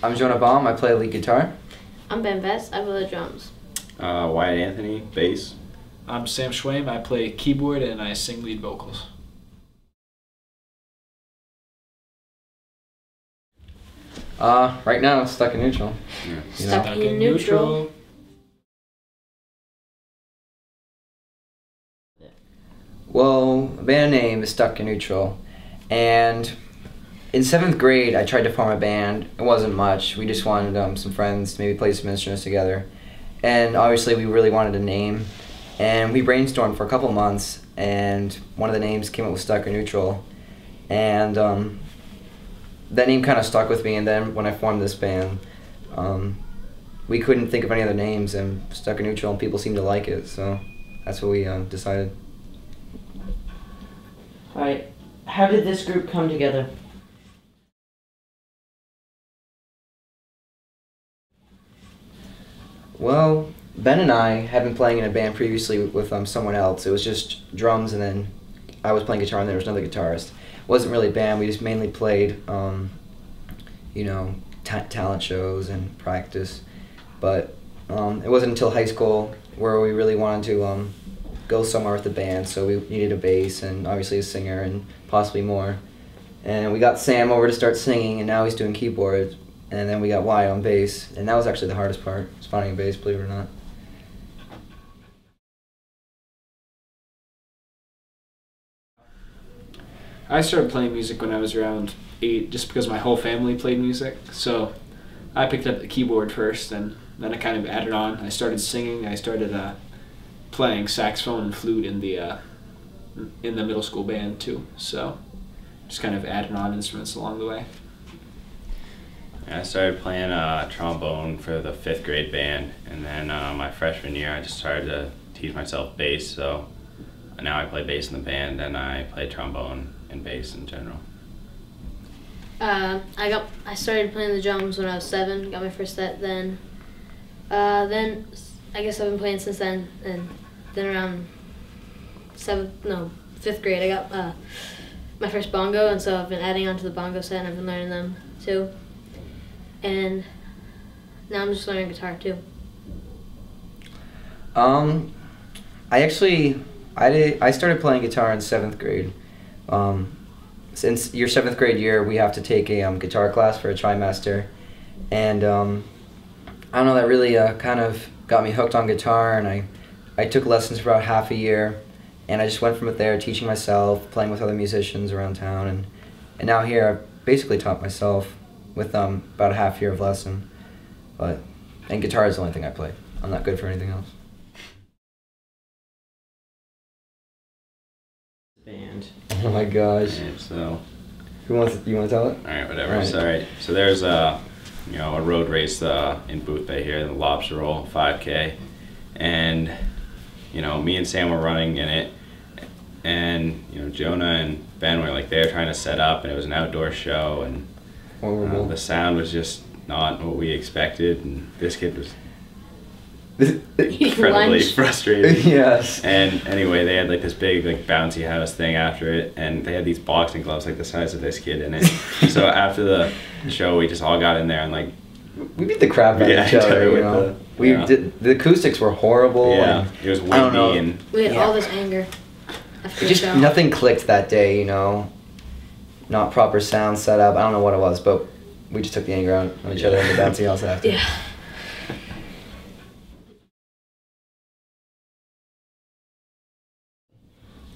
I'm Jonah Baum. I play lead guitar. I'm Ben Best. I play the drums. Wyatt Anthony, bass. I'm Sam Schwame. I play keyboard and I sing lead vocals. Right now, stuck in neutral. Yeah. Stuck in neutral. Well, the band name is Stuck in Neutral, and in 7th grade I tried to form a band. It wasn't much. We just wanted some friends to maybe play some instruments together, and obviously we really wanted a name, and we brainstormed for a couple months, and one of the names came up with Stuck in Neutral, and that name kind of stuck with me. And then when I formed this band, we couldn't think of any other names, and Stuck in Neutral, and people seemed to like it, so that's what we decided. Alright, how did this group come together? Well, Ben and I had been playing in a band previously with someone else. It was just drums, and then I was playing guitar, and there was another guitarist. It wasn't really a band. We just mainly played, you know, talent shows and practice. But it wasn't until high school where we really wanted to go somewhere with the band, so we needed a bass and obviously a singer and possibly more. And we got Sam over to start singing, and now he's doing keyboards. And then we got Wyatt on bass, and that was actually the hardest part, was finding a bass, believe it or not. I started playing music when I was around 8 just because my whole family played music. So I picked up the keyboard first, and then I kind of added on. I started singing. I started playing saxophone and flute in the middle school band too. So just kind of added on instruments along the way. I started playing trombone for the 5th grade band, and then my freshman year I just started to teach myself bass, so now I play bass in the band, and I play trombone and bass in general. I started playing the drums when I was 7. Got my first set then. Then I guess I've been playing since then, and then around 5th grade I got my first bongo, and so I've been adding on to the bongo set, and I've been learning them too. And now I'm just learning guitar too. I started playing guitar in 7th grade. Since your 7th grade year, we have to take a guitar class for a trimester, and I don't know, that really kind of got me hooked on guitar, and I took lessons for about half a year, and I just went from there, teaching myself, playing with other musicians around town, and now here I've basically taught myself with about a half year of lesson. And guitar is the only thing I play. I'm not good for anything else. Band. Oh my gosh. And so, You want to tell it? all right, whatever. All right. So there's a road race in Booth Bay here, the Lobster Roll 5K, and me and Sam were running in it, and Jonah and Ben were like there trying to set up, and it was an outdoor show, and the sound was just not what we expected, and this kid was incredibly frustrated. Yes. And anyway, they had like this big bouncy house thing after it, and they had these boxing gloves like the size of this kid in it. So after the show, we just all got in there and we beat the crap out of each other. The acoustics were horrible. Yeah, and it was windy, and We had all this anger after the show. Nothing clicked that day. Not proper sound set up. I don't know what it was, but we just took the anger out on each other in the bouncy house after. Yeah.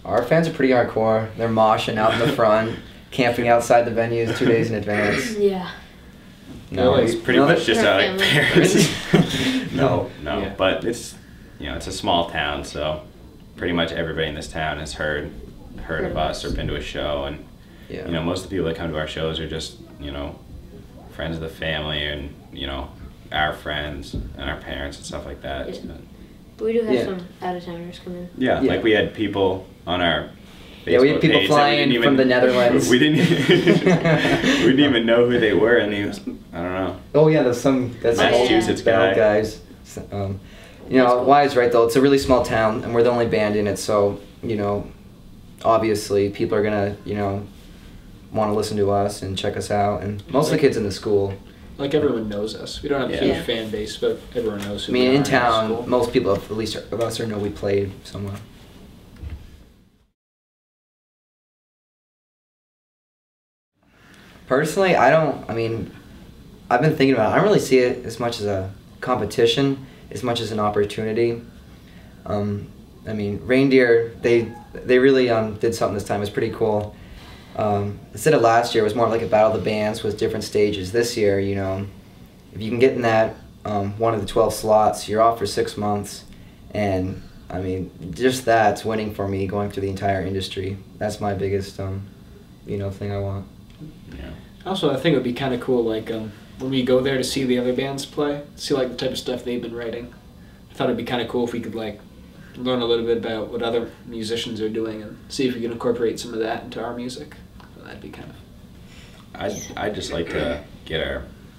Our fans are pretty hardcore. They're moshing out in the front, camping outside the venues 2 days in advance. Yeah. No, it's pretty much just out of parents. No, Yeah. but it's it's a small town, so pretty much everybody in this town has heard of us or been to a show, and Yeah. most of the people that come to our shows are just friends of the family, and our friends and our parents and stuff like that. Yeah. So, But we do have Yeah. some out-of-towners come in. yeah, Yeah. like we had people on our Yeah, we had Facebook people page that flying we didn't from the Netherlands. We didn't we didn't even know who they were, and he was, I don't know. Oh yeah, that's Massachusetts bad guy. guys. Wyatt's right though. It's a really small town, and we're the only band in it. So obviously people are gonna want to listen to us and check us out, and most of the kids in the school like everyone knows us. We don't have a Yeah. huge fan base, but everyone knows who I mean, we in are town, school. most people, at least of us, know we played somewhere. Personally, I mean, I've been thinking about it. I don't really see it as much as a competition, as much as an opportunity. I mean, Reindeer, they really did something this time. It was pretty cool. Instead of last year, it was more like a battle of the bands with different stages. This year, you know, if you can get in that one of the 12 slots, you're off for 6 months. And, I mean, just that's winning for me going through the entire industry. That's my biggest, you know, thing I want. Yeah. Also, I think it would be kind of cool, like, when we go there to see the other bands play, see, like, the type of stuff they've been writing. I thought it'd be kind of cool if we could, like, learn a little bit about what other musicians are doing and see if we can incorporate some of that into our music. So that'd be kind of... I'd just like to get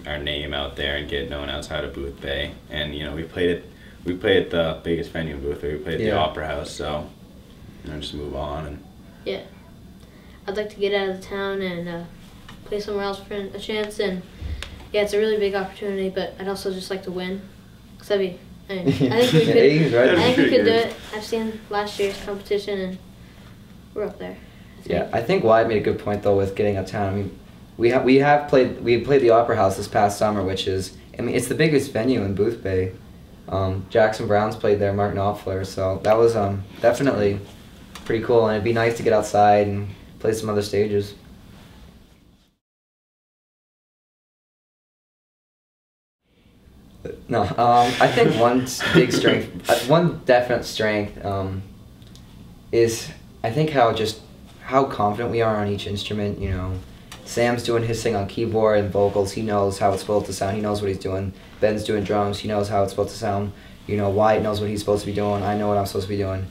our name out there and get known outside of Booth Bay. And, you know, we played at the biggest venue in Booth Bay. We played at the Opera House, so, you know, just move on. And Yeah. I'd like to get out of the town and play somewhere else for a chance. And yeah, it's a really big opportunity, but I'd also just like to win. Cause I think we could. Yeah, he's right. I think we could do Good. it. I've seen last year's competition, and we're up there. Yeah, I think Wyatt made a good point though with getting uptown. I mean, we played the Opera House this past summer, which is, I mean, it's the biggest venue in Booth Bay. Jackson Browns played there, Mark Knopfler, so that was definitely pretty cool, and it'd be nice to get outside and play some other stages. No, I think one definite strength is I think how confident we are on each instrument. You know, Sam's doing his thing on keyboard and vocals. He knows how it's supposed to sound. He knows what he's doing. Ben's doing drums. He knows how it's supposed to sound. You know, Wyatt knows what he's supposed to be doing. I know what I'm supposed to be doing.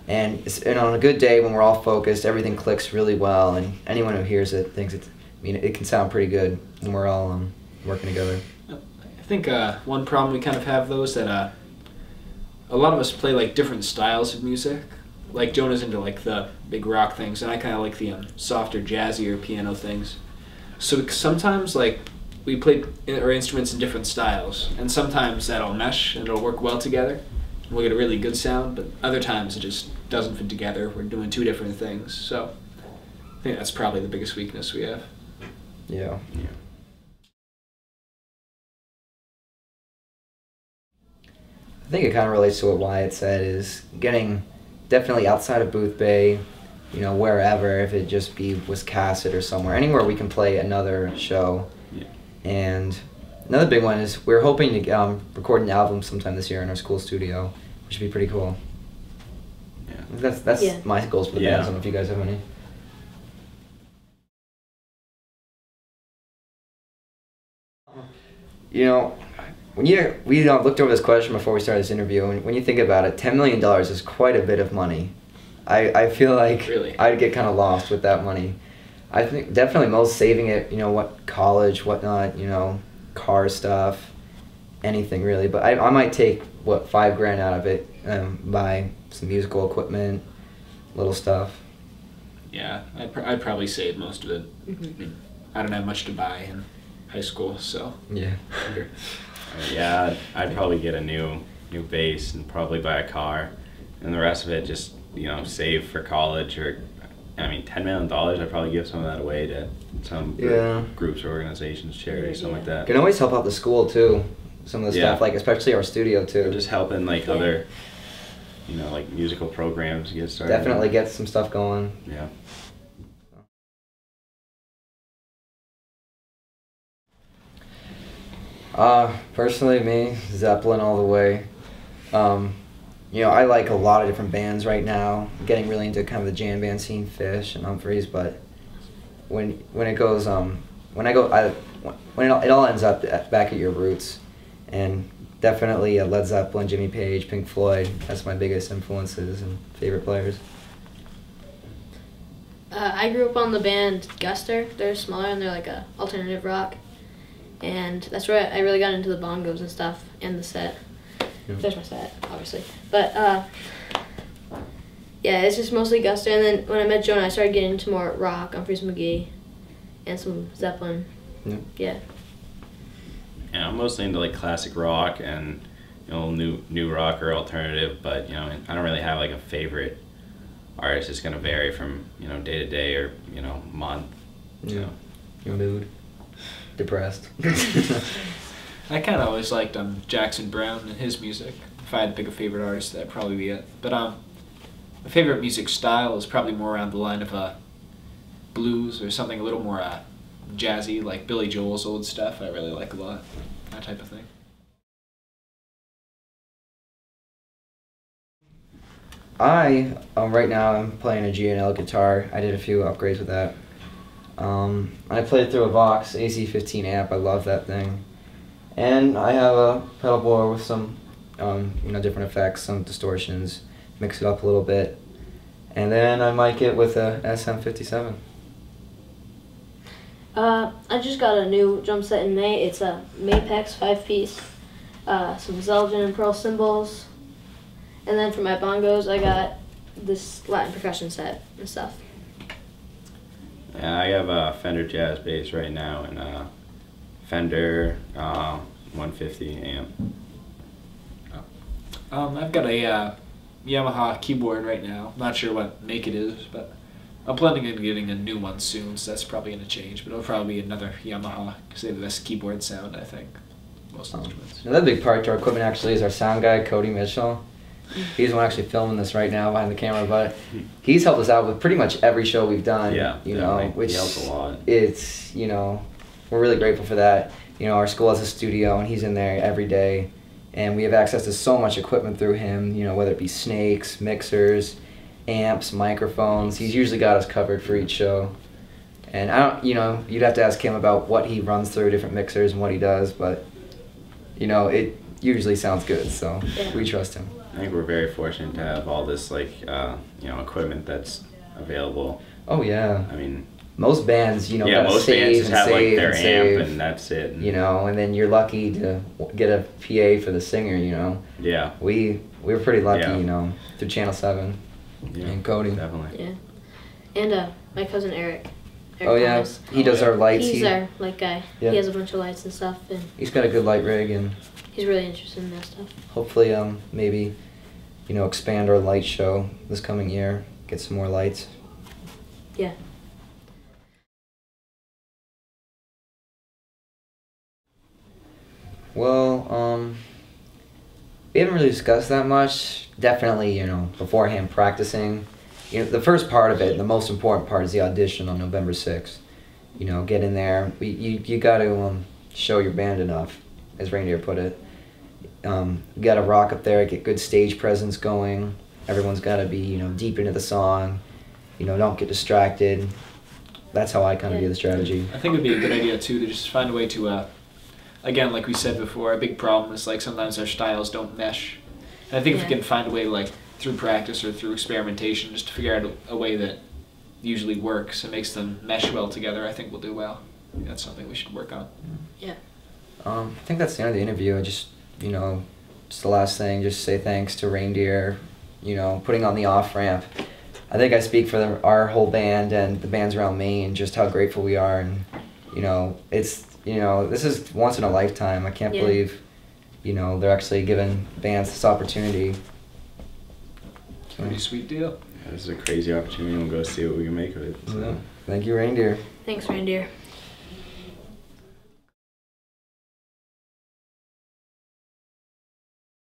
And on a good day when we're all focused, everything clicks really well, and anyone who hears it thinks it. I mean, it can sound pretty good when we're all working together. I think one problem we kind of have, though, is that a lot of us play, like, different styles of music. Like, Jonah's into, like, the big rock things, and I kind of like the softer, jazzier piano things. So sometimes, like, we play our instruments in different styles, and sometimes that'll mesh and it'll work well together. We'll get a really good sound, but other times it just doesn't fit together. We're doing two different things. So I think that's probably the biggest weakness we have. Yeah. yeah. I think it kind of relates to what Wyatt said, is getting definitely outside of Booth Bay, you know, wherever, if it just be Wiscasset or somewhere, anywhere we can play another show. Yeah. And another big one is we're hoping to record an album sometime this year in our school studio, which would be pretty cool. Yeah. That's Yeah. my goals for the band. I don't know if you guys have any. You know, we looked over this question before we started this interview, and when you think about it, $10 million is quite a bit of money. I feel like Really? I'd get kind of lost with that money. I think definitely most saving it, you know, what college, whatnot, you know, car stuff, anything really. But I might take, what, $5,000 out of it, buy some musical equipment, little stuff. Yeah, I'd probably save most of it. I mean, I don't have much to buy in high school, so. Yeah. Yeah, I'd probably get a new bass and probably buy a car, and the rest of it just, you know, save for college. Or, I mean, $10 million, I'd probably give some of that away to some groups or organizations, charities, something like that. Can always help out the school too. Some of the stuff, like especially our studio too. Or just helping like other, you know, like musical programs get started. Definitely get some stuff going. Yeah. Personally, me, Zeppelin all the way. You know, I like a lot of different bands right now. I'm getting really into kind of the jam band scene, Fish and Humphreys. But when it goes, when it all ends up back at your roots, and definitely Led Zeppelin, Jimmy Page, Pink Floyd. That's my biggest influences and favorite players. I grew up on the band Guster. They're smaller and they're like a alternative rock. And that's where I really got into the bongos and stuff and the set. Yeah. There's my set, obviously. But yeah, it's just mostly Guster. And then when I met Jonah, I started getting into more rock, Humphreys McGee, and some Zeppelin. Yeah. Yeah. Yeah, I'm mostly into like classic rock and new rock or alternative, but I don't really have like a favorite artist. It's gonna vary from day to day or month. Yeah. Your mood. Depressed. I kind of always liked Jackson Browne and his music. If I had to pick a favorite artist, that'd probably be it. But my favorite music style is probably more around the line of blues or something a little more jazzy, like Billy Joel's old stuff. I really like a lot, that type of thing. Right now I'm playing a G&L guitar. I did a few upgrades with that. I played through a Vox AC15 amp. I love that thing. And I have a pedal board with some different effects, some distortions, mix it up a little bit. And then I mic it with a SM57. I just got a new drum set in May. It's a Mapex 5-piece, some Zelgin and Pearl cymbals, and then for my bongos I got this Latin percussion set and stuff. Yeah, I have a Fender Jazz bass right now and a Fender 150 amp. I've got a Yamaha keyboard right now. Not sure what make it is, but I'm planning on getting a new one soon, so that's probably going to change. But it'll probably be another Yamaha, because they have the best keyboard sound, I think, most instruments. Another big part to our equipment actually is our sound guy, Cody Mitchell. He's the one actually filming this right now behind the camera, but he's helped us out with pretty much every show we've done. Yeah, which he helps a lot. It's we're really grateful for that. Our school has a studio, and he's in there every day, and we have access to so much equipment through him. Whether it be snakes, mixers, amps, microphones. He's usually got us covered for each show. And I don't, you'd have to ask him about what he runs through different mixers and what he does, but it usually sounds good, so we trust him. I think we're very fortunate to have all this equipment that's available. Oh yeah. I mean, most bands, most bands just have like their amp and that's it. And then you're lucky to get a PA for the singer. Yeah. We were pretty lucky, through Channel 7 and Cody. Definitely. Yeah. And my cousin Eric. Oh yeah, Thomas. he does our lights. He's our light guy. Yeah. He has a bunch of lights and stuff, and he's got a good light rig, and he's really interested in that stuff. hopefully maybe expand our light show this coming year, get some more lights. Yeah. Well, we haven't really discussed that much. Definitely, beforehand practicing. The first part of it, the most important part, is the audition on November 6th. Get in there. You got to show your band enough, as Reindeer put it. You got to rock up there, get good stage presence going. Everyone's got to be, deep into the song. Don't get distracted. That's how I kind of view the strategy. I think it would be a good idea too to just find a way to, again, like we said before, a big problem is like sometimes our styles don't mesh. And I think if we can find a way, like through practice or through experimentation, just to figure out a way that usually works and makes them mesh well together, I think we'll do well. I think that's something we should work on. Yeah. I think that's the end of the interview. Just the last thing, just say thanks to Reindeer, putting on the off-ramp. I think I speak for our whole band and the bands around Maine, just how grateful we are. And, it's, this is once in a lifetime. I can't believe, they're actually giving bands this opportunity. Pretty sweet deal. Yeah, this is a crazy opportunity. We'll go see what we can make of it. So, thank you, Reindeer. Thanks, Reindeer.